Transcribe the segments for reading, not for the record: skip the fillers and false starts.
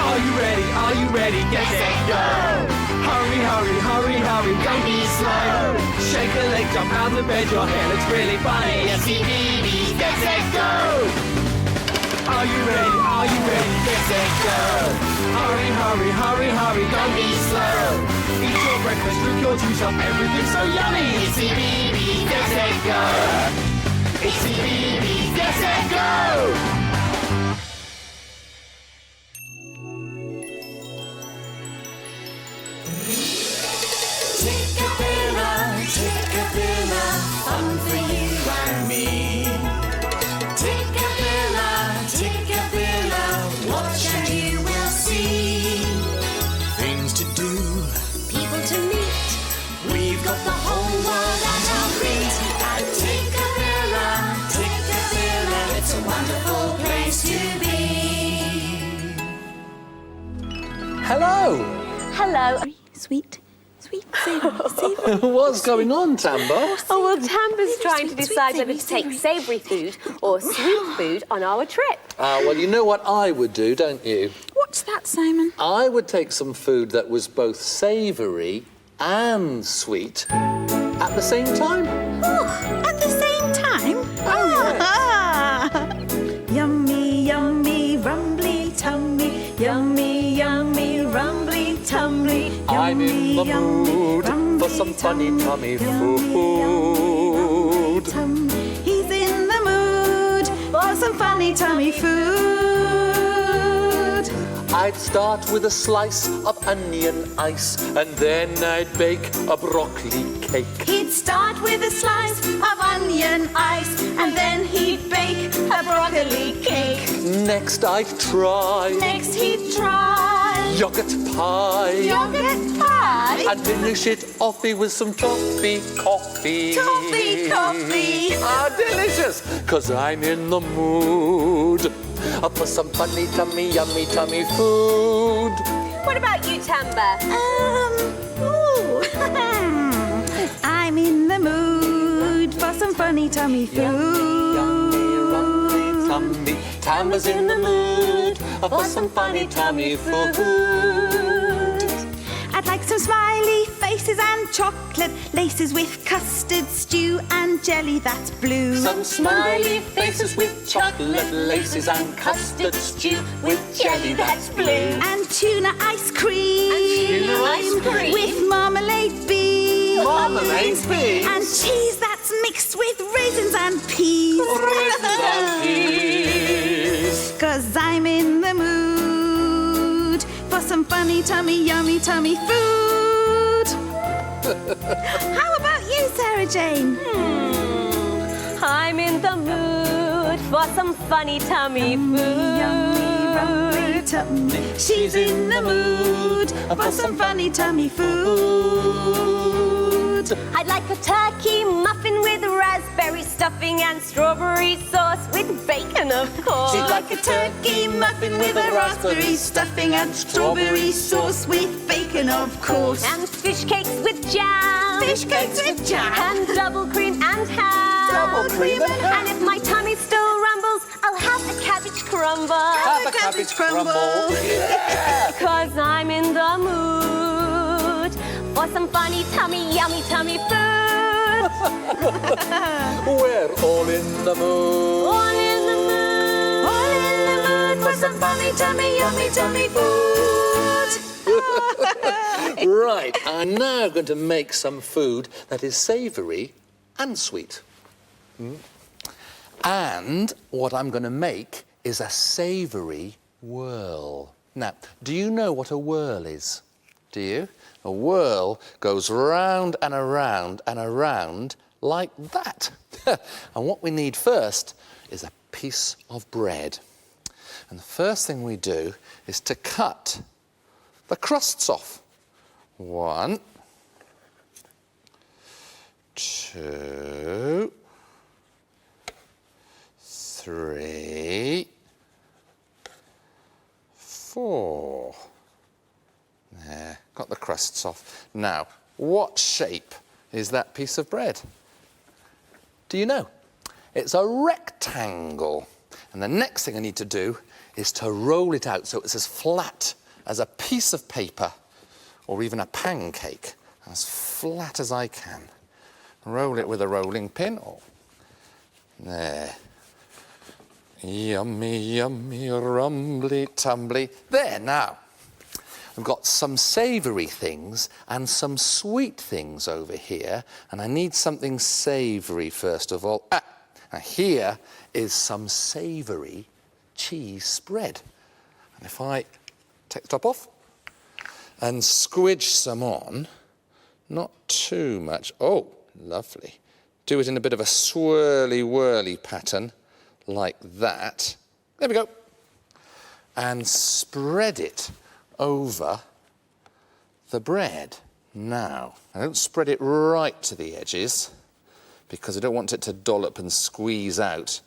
Are you ready? Are you ready? Get set, go! Hurry, hurry, hurry, hurry, don't be slow. Shake a leg, jump out of bed, your hair looks really funny. CBeebies, get set, go! Are you ready? Are you ready? Get set, go! Hurry, hurry, hurry, hurry, don't be slow. Eat your breakfast, drink your juice up, everything's so yummy. CBeebies, get set, go! CBeebies, get set, go! Tikkabilla, Tikkabilla, fun for you and me. Tikkabilla, Tikkabilla, watch and you will see. Things to do, people to meet. We've got the whole world at our feet. At Tikkabilla, Tikkabilla, it's a wonderful place to be. Hello. Hello. Sweet, savoury. What's going on, Tamba? Oh, well, Tamba's trying to decide whether to take savoury food or sweet food on our trip. Well, you know what I would do, don't you? What's that, Simon? I would take some food that was both savoury and sweet at the same time. Oh, at the same time? Oh, yes. Yummy, yummy, rumbly tummy. Yummy, yummy, rumbly tummy. I'm in the mood for some funny tummy food. He's in the mood for some funny tummy food. I'd start with a slice of onion ice, and then I'd bake a broccoli cake. He'd start with a slice of onion ice, and then he'd bake a broccoli cake. Next I'd try He'd try yogurt pie. yogurt pie. And finish it off with some toffee coffee. Toffee coffee. Ah, delicious! 'Cause I'm in the mood for some funny tummy, yummy tummy food. What about you, Tamba? Ooh. I'm in the mood for some funny tummy food. Yummy, rumbly tummy. Tamba's in the mood for some funny tummy food. I'd like some smiley faces and chocolate laces with custard stew and jelly that's blue. Some smiley faces with chocolate laces and custard stew with jelly that's blue. And tuna ice cream. With marmalade beans. Marmalade beans? And cheese that's mixed with raisins and peas. Raisins and peas. 'Cause I'm in the mood for some funny tummy, yummy tummy food. How about you, Sarah Jane? I'm in the mood for some funny tummy food. Yummy, rumbly tummy. She's in the mood for some funny tummy food. I'd like a turkey muffin with raspberry stuffing and strawberry sauce with bacon, of course. She'd like a turkey muffin with a raspberry stuffing and strawberry sauce with bacon, of course. And fish cakes with jam. Fish cakes with jam. And double cream and ham. Double cream and ham. And if my tummy still rumbles, I'll have a cabbage crumble. Have a cabbage crumble. Yeah. 'Cause I'm in the mood for some funny tummy, yummy tummy food. We're all in the mood. All in the mood. All in the mood for some funny tummy, yummy tummy food. Right, I'm now going to make some food that is savoury and sweet. And what I'm going to make is a savoury whirl. Now, do you know what a whirl is? Do you? A whirl goes round and around and around like that. And what we need first is a piece of bread. And the first thing we do is to cut the crusts off. 1, 2, 3, 4. There, got the crusts off. Now, what shape is that piece of bread? Do you know? It's a rectangle. And the next thing I need to do is to roll it out so it's as flat as a piece of paper or even a pancake, as flat as I can. Roll it with a rolling pin. Oh, there. Yummy, yummy, rumbly, tumbly. There, now. I've got some savoury things and some sweet things over here, and I need something savoury first of all. Now here is some savoury cheese spread. And if I take the top off and squidge some on, not too much. Oh, lovely. Do it in a bit of a swirly-whirly pattern, like that. There we go. And spread it over the bread. Now, I don't spread it right to the edges because I don't want it to dollop and squeeze out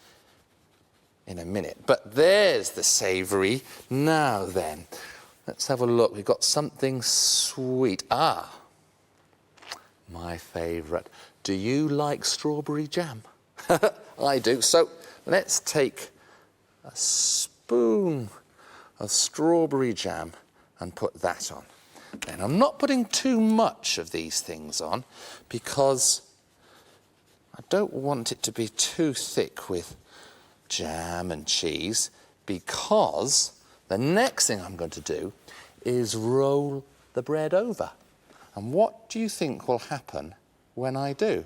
in a minute. But there's the savoury. Now then, let's have a look. We've got something sweet. Ah, my favourite. Do you like strawberry jam? I do. So let's take a spoon of strawberry jam and put that on. Then I'm not putting too much of these things on because I don't want it to be too thick with jam and cheese, because the next thing I'm going to do is roll the bread over. And what do you think will happen when I do?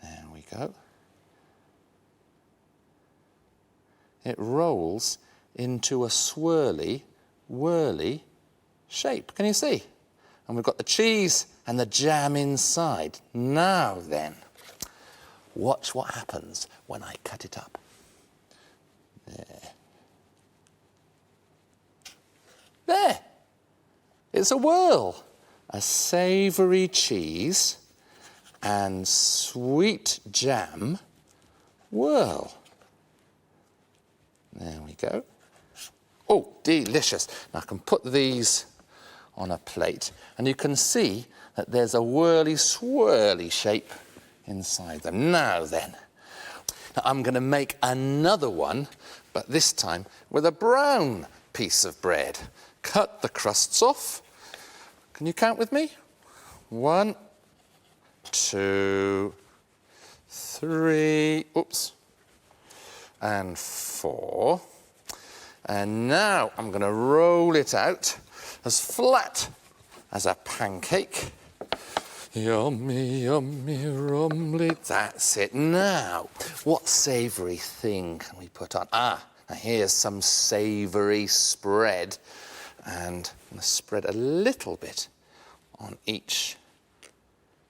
There we go. It rolls into a swirly, whirly shape. Can you see? And we've got the cheese and the jam inside. Now then, watch what happens when I cut it up. There. There. It's a whirl. A savoury cheese and sweet jam whirl. There we go. Oh, delicious. Now I can put these on a plate and you can see that there's a whirly, swirly shape inside them. Now then, now I'm going to make another one, but this time with a brown piece of bread. Cut the crusts off. Can you count with me? 1, 2, 3, oops, and 4. And now I'm going to roll it out as flat as a pancake. Yummy, yummy, rumbly. That's it. Now, what savoury thing can we put on? Ah, now here's some savoury spread. And I'm going to spread a little bit on each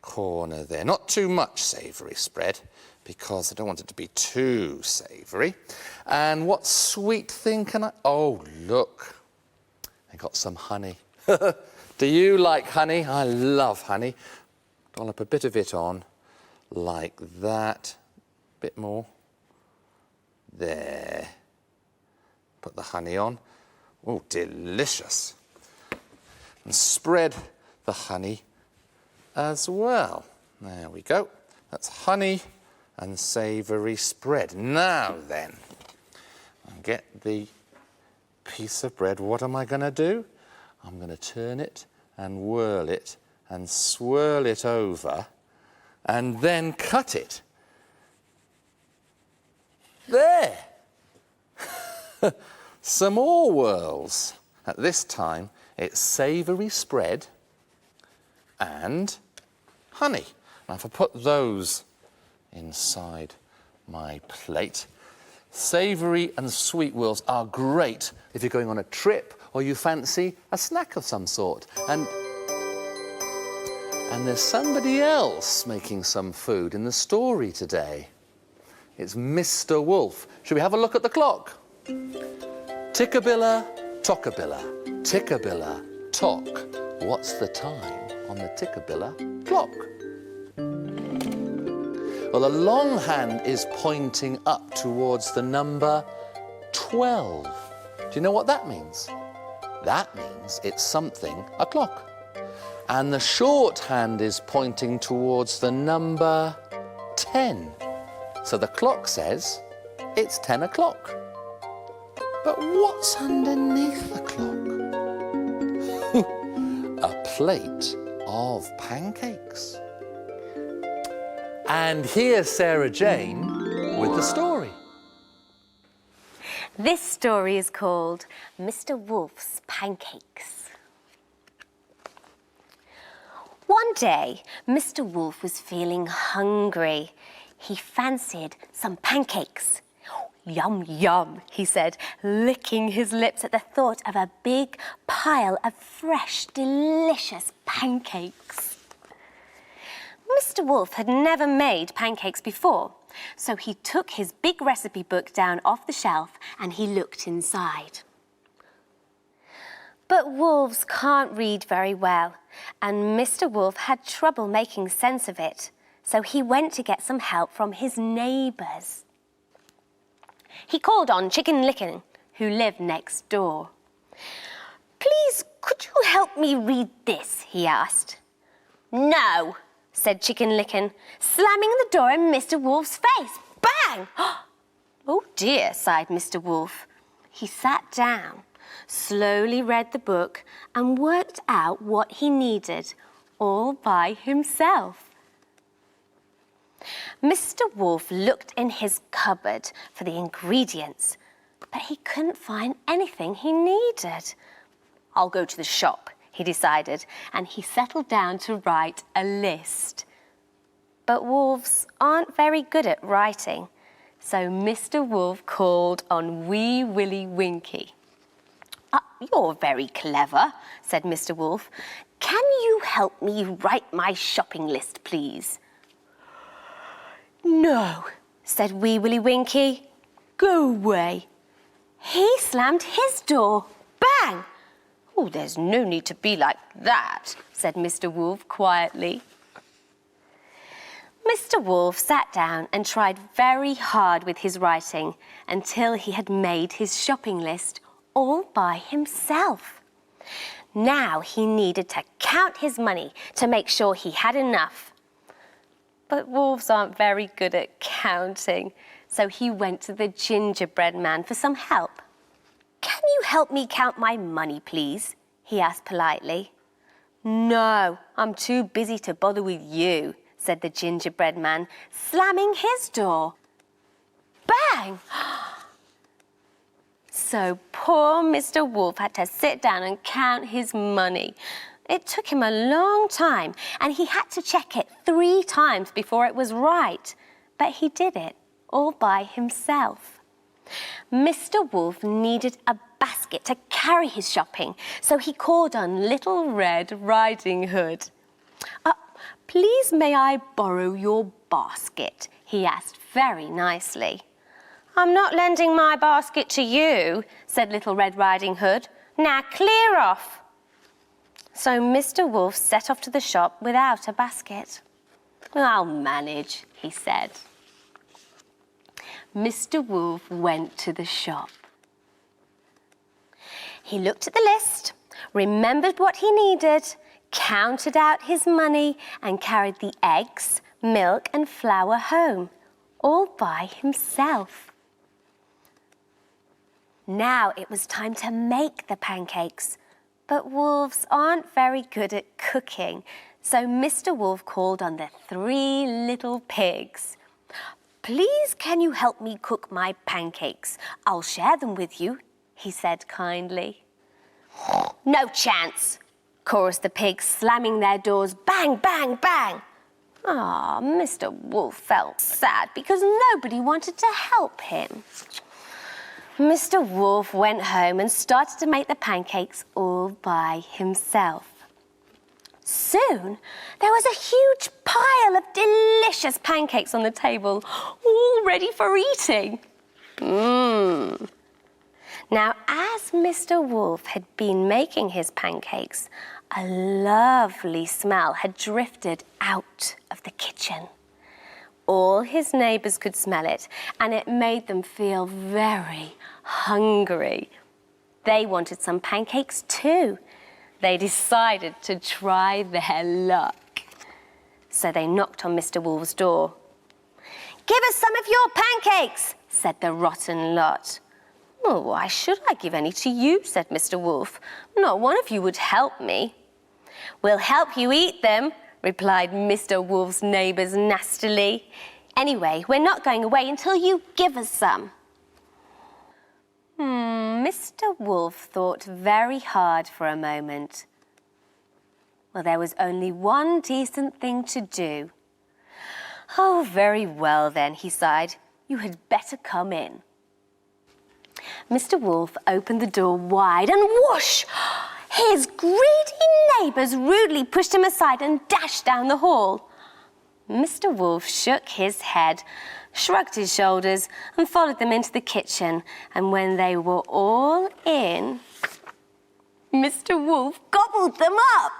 corner there. Not too much savoury spread, because I don't want it to be too savoury. And what sweet thing can I... Oh, look. I got some honey. Do you like honey? I love honey. Dollop a bit of it on, like that. Bit more. There. Put the honey on. Oh, delicious. And spread the honey as well. There we go. That's honey and savoury spread. Now then, I'll get the piece of bread. What am I going to do? I'm going to turn it and whirl it and swirl it over and then cut it. There! Some more whirls. At this time, it's savoury spread and honey. Now, if I put those inside my plate, savoury and sweet whirls are great if you're going on a trip or you fancy a snack of some sort. And there's somebody else making some food in the story today. It's Mr. Wolf. Should we have a look at the clock? Tikkabilla, Tockabilla, Tikkabilla, Tock. What's the time on the Tikkabilla clock? Well, the long hand is pointing up towards the number 12. Do you know what that means? That means it's something o'clock. And the short hand is pointing towards the number 10. So the clock says it's 10 o'clock. But what's underneath the clock? A plate of pancakes. And here's Sarah Jane with the story. This story is called Mr. Wolf's Pancakes. One day, Mr. Wolf was feeling hungry. He fancied some pancakes. Yum, yum, he said, licking his lips at the thought of a big pile of fresh, delicious pancakes. Mr. Wolf had never made pancakes before, so he took his big recipe book down off the shelf and he looked inside. But wolves can't read very well, and Mr. Wolf had trouble making sense of it, so he went to get some help from his neighbours. He called on Chicken Licken, who lived next door. "Please, could you help me read this?" he asked. "No," said Chicken Licken, slamming the door in Mr. Wolf's face. Bang! "Oh dear," sighed Mr. Wolf. He sat down, slowly read the book and worked out what he needed, all by himself. Mr. Wolf looked in his cupboard for the ingredients, but he couldn't find anything he needed. "I'll go to the shop," he decided, and he settled down to write a list. But wolves aren't very good at writing, so Mr. Wolf called on Wee Willie Winkie. "You're very clever," said Mr. Wolf. "Can you help me write my shopping list, please?" "No," said Wee Willie Winkie. "Go away." He slammed his door. Bang! "Oh, there's no need to be like that," said Mr. Wolf quietly. Mr. Wolf sat down and tried very hard with his writing until he had made his shopping list all by himself. Now he needed to count his money to make sure he had enough. But wolves aren't very good at counting, so he went to the gingerbread man for some help. "Can you help me count my money, please?" he asked politely. "No, I'm too busy to bother with you," said the gingerbread man, slamming his door. Bang! So poor Mr. Wolf had to sit down and count his money. It took him a long time, and he had to check it 3 times before it was right. But he did it all by himself. Mr. Wolf needed a basket to carry his shopping, so he called on Little Red Riding Hood. "Please may I borrow your basket?" he asked very nicely. "I'm not lending my basket to you," said Little Red Riding Hood. "Now clear off." So Mr. Wolf set off to the shop without a basket. "I'll manage," he said. Mr. Wolf went to the shop. He looked at the list, remembered what he needed, counted out his money, and carried the eggs, milk, and flour home, all by himself. Now it was time to make the pancakes. But wolves aren't very good at cooking, so Mr. Wolf called on the 3 little pigs. "Please, can you help me cook my pancakes? I'll share them with you," he said kindly. "No chance," chorused the pigs, slamming their doors. Bang, bang, bang. Mr. Wolf felt sad because nobody wanted to help him. Mr. Wolf went home and started to make the pancakes all by himself. Soon, there was a huge pile of delicious pancakes on the table, all ready for eating. Now, as Mr. Wolf had been making his pancakes, a lovely smell had drifted out of the kitchen. All his neighbours could smell it, and it made them feel very hungry. They wanted some pancakes too. They decided to try their luck. So they knocked on Mr. Wolf's door. "Give us some of your pancakes," said the rotten lot. Well, why should I give any to you, said Mr. Wolf. Not one of you would help me. We'll help you eat them, replied Mr. Wolf's neighbours nastily. Anyway, we're not going away until you give us some. Mr. Wolf thought very hard for a moment. Well, there was only one decent thing to do. Oh, very well then, he sighed. You had better come in. Mr. Wolf opened the door wide and whoosh! His greedy neighbours rudely pushed him aside and dashed down the hall. Mr. Wolf shook his head, shrugged his shoulders and followed them into the kitchen. And when they were all in, Mr. Wolf gobbled them up,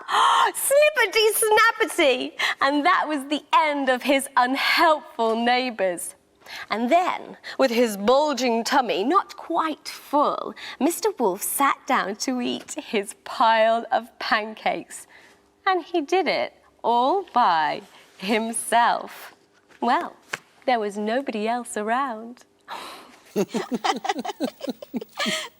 snippety-snappity, and that was the end of his unhelpful neighbours. And then, with his bulging tummy not quite full, Mr. Wolf sat down to eat his pile of pancakes. And he did it all by himself. Well, there was nobody else around.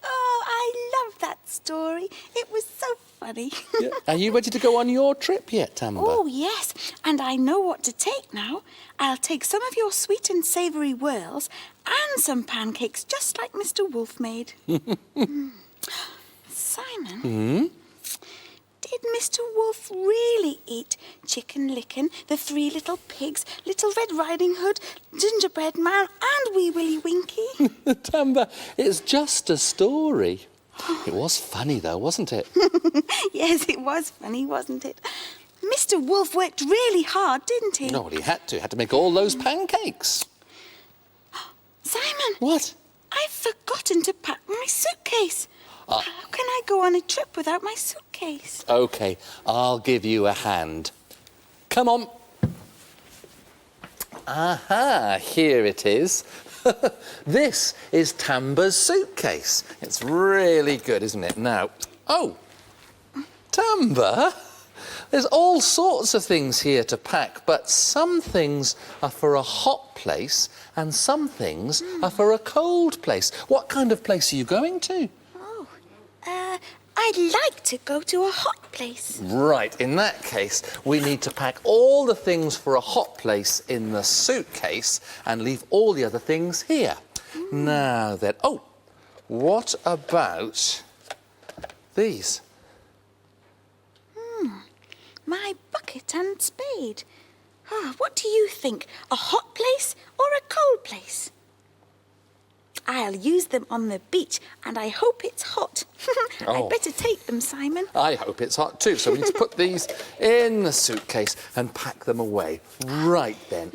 Oh, I love that story. It was so funny. Yeah. Are you ready to go on your trip yet, Tamba? Oh, yes. And I know what to take now. I'll take some of your sweet and savoury whirls and some pancakes just like Mr. Wolf made. Simon, did Mr. Wolf really eat Chicken Licken, the Three Little Pigs, Little Red Riding Hood, Gingerbread Man and Wee Willie Winky? Tamba, it's just a story. It was funny, though, wasn't it? Yes, it was funny, wasn't it? Mr. Wolf worked really hard, didn't he? No, well, he had to. He had to make all those pancakes. Simon! What? I've forgotten to pack my suitcase. How can I go on a trip without my suitcase? OK, I'll give you a hand. Come on. Aha, here it is. This is Tamba's suitcase. It's really good, isn't it? Now, oh, Tamba, there's all sorts of things here to pack, but some things are for a hot place and some things are for a cold place. What kind of place are you going to? I'd like to go to a hot place. Right, in that case, we need to pack all the things for a hot place in the suitcase and leave all the other things here. Now then, oh, what about these? My bucket and spade. What do you think? A hot place or a cold place? I'll use them on the beach and I hope it's hot. Oh. I'd better take them, Simon. I hope it's hot too, so we need to put these in the suitcase and pack them away. Right then,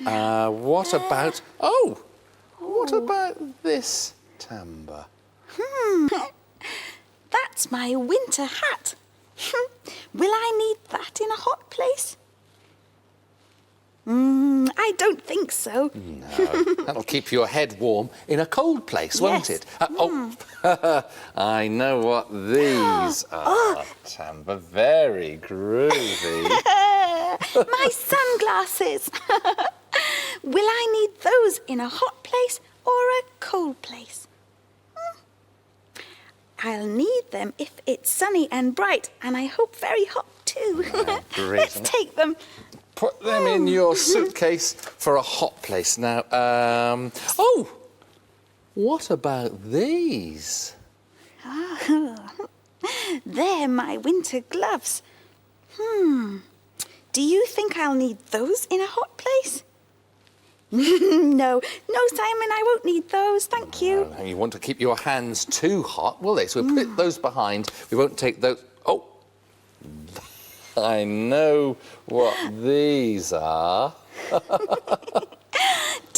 what about... Oh, what about this, Tamba? That's my winter hat. Will I need that in a hot place? I don't think so. No, that'll keep your head warm in a cold place, won't Yes. it? Oh, I know what these are, Tamba. Very groovy. My sunglasses. Will I need those in a hot place or a cold place? I'll need them if it's sunny and bright, and I hope very hot too. Great. Let's take them. Put them in your suitcase for a hot place. Now, oh, what about these? They're my winter gloves. Do you think I'll need those in a hot place? No, Simon, I won't need those, thank you. Oh, you want to keep your hands too hot, will they? So we'll put those behind. We won't take those. Oh, I know what these are. Do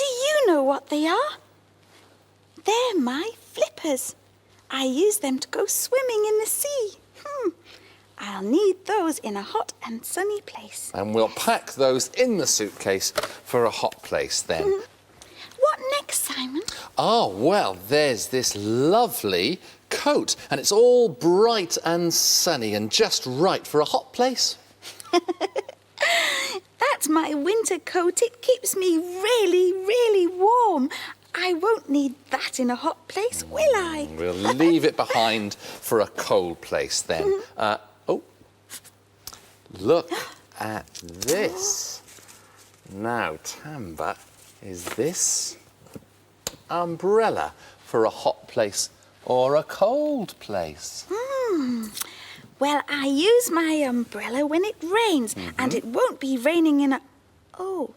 you know what they are? They're my flippers. I use them to go swimming in the sea. I'll need those in a hot and sunny place. And we'll pack those in the suitcase for a hot place then. What next, Simon? Oh, well, there's this lovely coat, and it's all bright and sunny and just right for a hot place. That's my winter coat. It keeps me really, really warm. I won't need that in a hot place, will I? We'll leave it behind for a cold place then. Oh, look at this. Now, Tamba, is this umbrella for a hot place or a cold place? Well, I use my umbrella when it rains, and it won't be raining in a... Oh,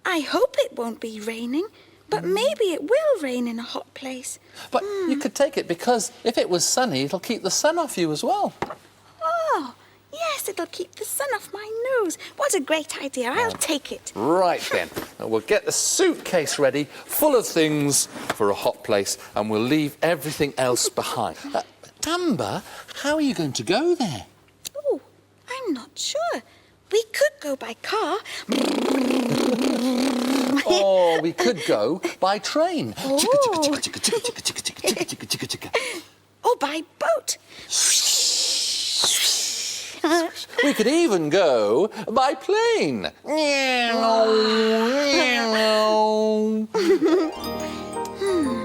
I hope it won't be raining, but maybe it will rain in a hot place. But you could take it because if it was sunny, it'll keep the sun off you as well. Oh, yes, it'll keep the sun off my nose. What a great idea. I'll take it. Right then, we'll get the suitcase ready, full of things for a hot place, and we'll leave everything else behind. Tamba, how are you going to go there? Oh, I'm not sure. We could go by car. Or we could go by train. Or by boat. We could even go by plane.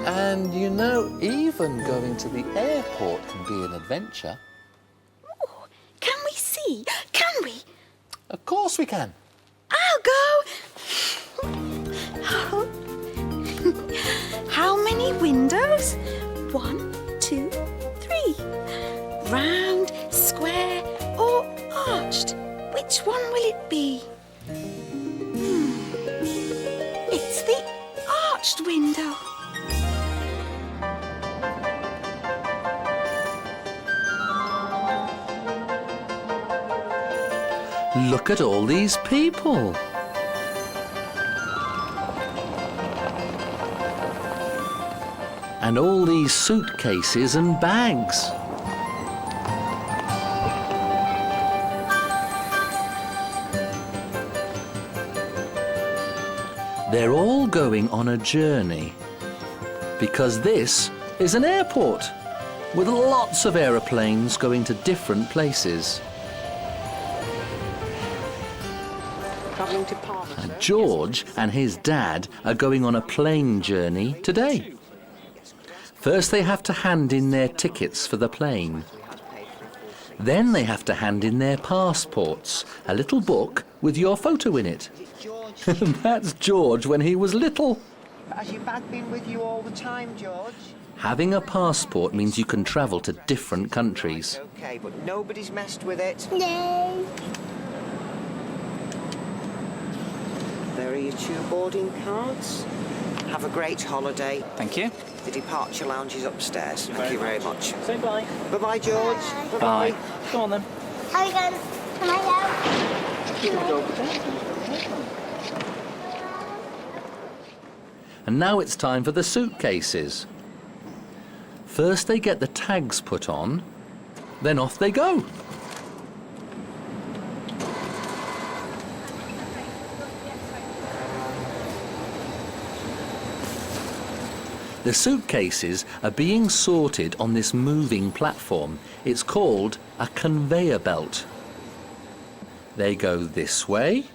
And you know, even going to the airport can be an adventure. Oh, can we see? Can we? Of course we can. I'll go. How many windows? 1, 2, 3. Round, square, or arched? Which one will it be? It's the arched window. Look at all these people. And all these suitcases and bags. They're all going on a journey because this is an airport with lots of aeroplanes going to different places. And George and his dad are going on a plane journey today. First they have to hand in their tickets for the plane. Then they have to hand in their passports, a little book with your photo in it. That's George when he was little. Has your bag been with you all the time, George? Having a passport means you can travel to different countries. Okay, but nobody's messed with it. No. There are your 2 boarding cards. Have a great holiday. Thank you. The departure lounge is upstairs. Thank you very much. Say bye. Bye-bye, George. Bye. Go on then. How are you going? Can I help? And now it's time for the suitcases. First they get the tags put on, then off they go. The suitcases are being sorted on this moving platform. It's called a conveyor belt. They go this way,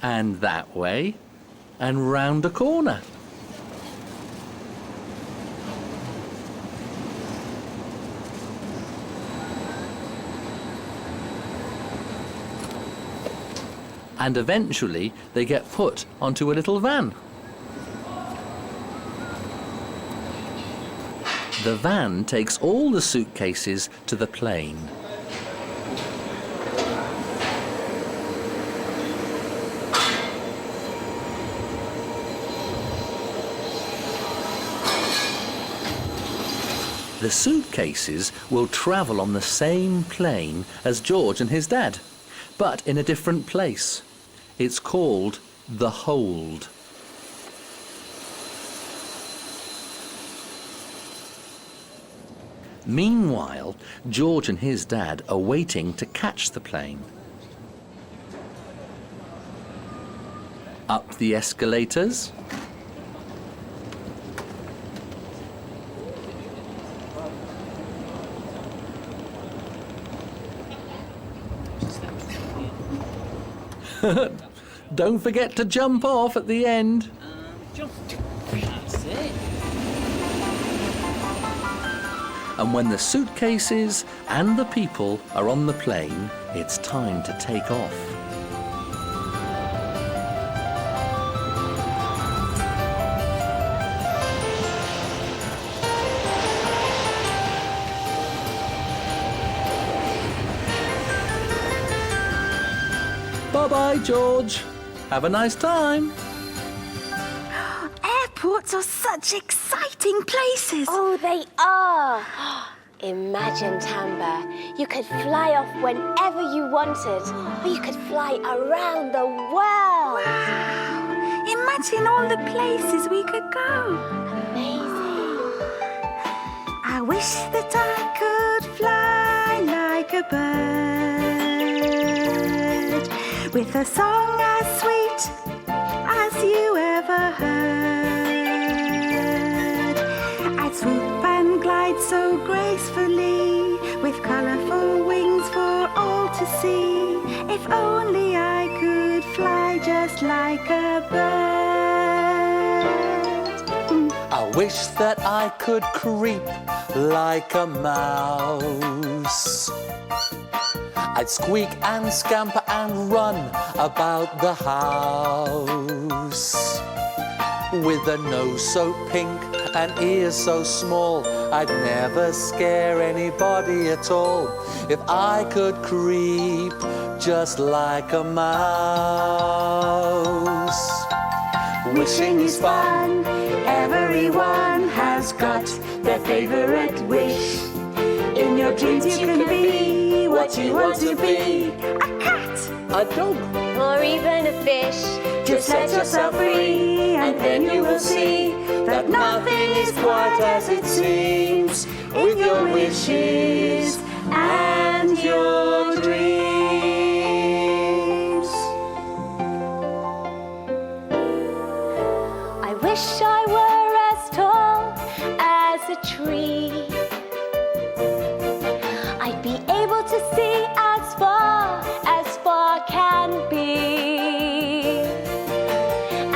and that way, and round a corner. And eventually they get put onto a little van. The van takes all the suitcases to the plane. The suitcases will travel on the same plane as George and his dad, but in a different place. It's called the hold. Meanwhile, George and his dad are waiting to catch the plane. Up the escalators. Don't forget to jump off at the end. Jump. That's it. And when the suitcases and the people are on the plane, it's time to take off. Bye-bye, George. Have a nice time. Airports are such exciting places. Oh, they are. Imagine, Tamba, you could fly off whenever you wanted, or you could fly around the world. Wow! Imagine all the places we could go. Amazing. I wish that I could fly like a bird, with a song as sweet as you ever heard. I'd swoop and glide so gracefully, with colourful wings for all to see. If only I could fly just like a bird. I wish that I could creep like a mouse. I'd squeak and scamper and run about the house. With a nose so pink and ears so small, I'd never scare anybody at all. If I could creep just like a mouse. Wishing is fun, everyone has got their favourite wish. In your dreams you can be what you want to be. A cat! A dog. Or even a fish. Just set yourself free, and then you will see that nothing is quite as it seems with your wishes and your dreams. I wish I were as tall as a tree. I'd be able to see as far can be.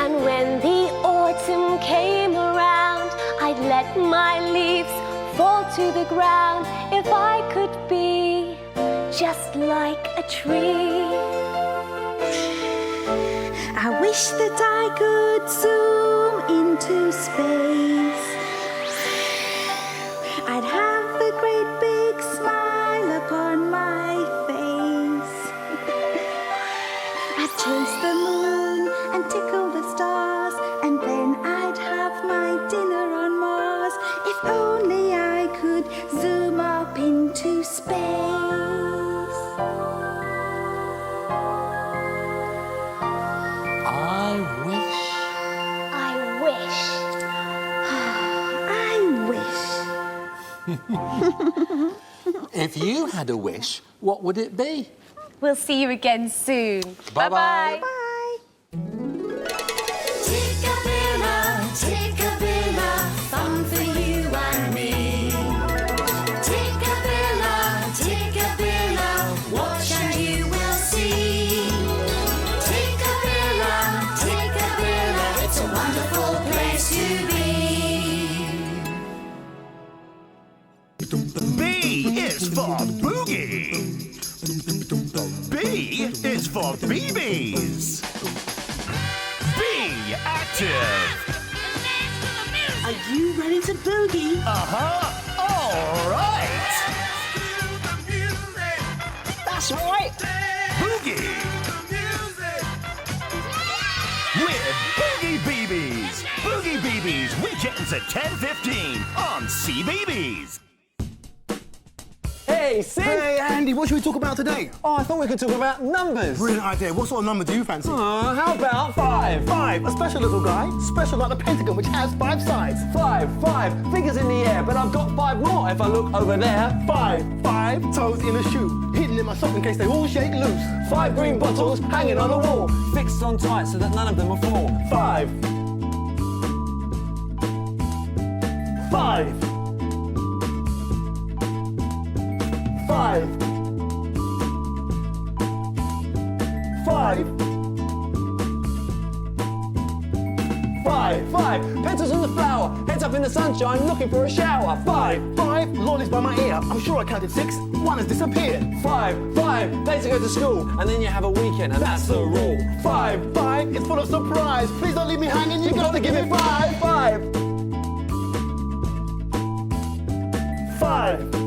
And when the autumn came around, I'd let my leaves fall to the ground. If I could be just like a tree. I wish that I could zoom into space. I'd have a great big smile upon my face. I'd chase the moon and tickle the stars, and then I'd have my dinner on Mars. If only I could zoom up into space. I wish. If you had a wish, what would it be? We'll see you again soon. Bye-bye. Bye. Tikkabilla, Tikkabilla, fun for you and me. Tikkabilla, Tikkabilla, watch and you will see. Tikkabilla, Tikkabilla, it's a wonderful place to be. B is for boogie. B is for Beebies. Be active. Are you ready to boogie? All right. That's right. Boogie. With Boogie Beebies. Boogie Beebies, weekends at 10:15 on CBeebies. Hey, Sid! Hey, Andy, what should we talk about today? Oh, I thought we could talk about numbers. Brilliant idea. What sort of number do you fancy? How about 5? 5. A special little guy. Special like the Pentagon, which has 5 sides. 5. Fingers in the air, but I've got 5 more if I look over there. 5 toes in a shoe. Hidden in my sock in case they all shake loose. 5 green bottles hanging on the wall, fixed on tight so that none of them will fall. 5. 5. 5. 5. 5. 5. 5, pencils in the flower, heads up in the sunshine, looking for a shower. 5, 5, lollies by my ear. I'm sure I counted 6. 1 has disappeared. 5, days to go to school, and then you have a weekend, and that's the rule. 5, 5, it's full of surprise. Please don't leave me hanging. You gotta give it 5. 5. 5.